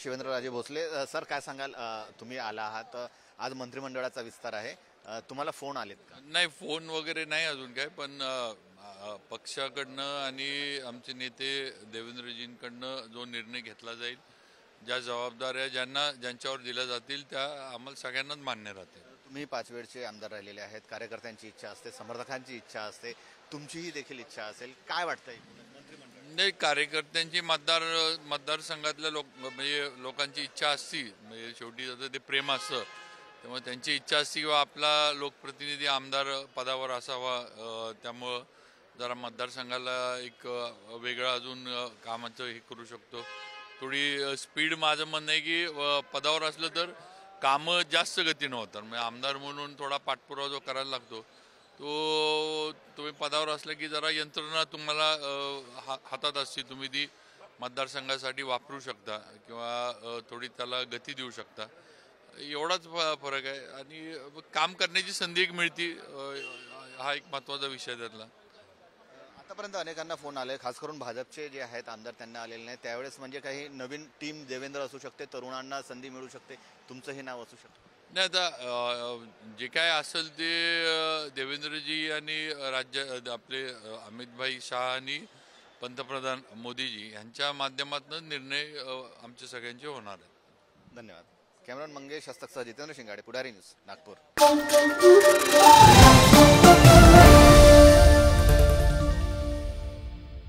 Shivendraraje Bhosale sir काय सांगाल तुम्ही आला आहात आज मंत्रिमंडळाचा विस्तार आहे तुम्हाला फोन आलेत का? नाही, फोन वगैरे नाही अजून काय, पण पक्षाकडनं आणि आमचे नेते देवेंद्रजींकडनं जो निर्णय घेतला जाईल, ज्या जबाबदाऱ्या ज्यांच्यावर दिल्या जातील त्या आम्हाला सगळ्यांनाच मान्य राहतील. तुम्ही 5 वेळचे आमदार राहिलेले आहेत, कार्यकर्त्यांची इच्छा असते, समर्थकांची इच्छा असते, तुमचीही देखील इच्छा असेल, काय वाटतंय? नाही, कार्यकर्त्यांची मतदारसंघातल्या म्हणजे लोकांची इच्छा असती, म्हणजे शेवटी ते प्रेम असतं, त्यामुळे त्यांची इच्छा असते किंवा आपला लोकप्रतिनिधी आमदार पदावर असावा. त्यामुळं जरा मतदारसंघाला एक वेगळं अजून कामाचं हे करू शकतो. थोडी स्पीड माझं म्हणणं आहे की पदावर असलं तर कामं जास्त गतीनं होतात. म्हणजे आमदार म्हणून थोडा पाठपुरावा जो करायला लागतो तो तुम्ही पदावर असलं की जरा यंत्रणा तुम्हाला हातात असते, तुम्ही ती मतदारसंघासाठी वापरू शकता किंवा थोडी त्याला गती देऊ शकता. एवढाच फरक आहे आणि काम करण्याची संधी एक मिळते, हा एक महत्त्वाचा विषय त्यातला. आतापर्यंत अनेकांना फोन आले, खास करून भाजपचे जे आहेत आमदार त्यांना आलेले नाही. त्यावेळेस म्हणजे काही नवीन टीम देवेंद्र असू शकते, तरुणांना संधी मिळू शकते, तुमचंही नाव असू शकतं. नाही, आता जे काय असेल ते देवेंद्रजी आणि आपले अमितभाई शाह आणि पंतप्रधान मोदीजी यांच्या माध्यमातून निर्णय आमच्या सगळ्यांचे होणार आहेत. धन्यवाद. कॅमेरामन मंगेश हस्तकसह जितेंद्र शिंगाडे, पुढारी न्यूज, नागपूर.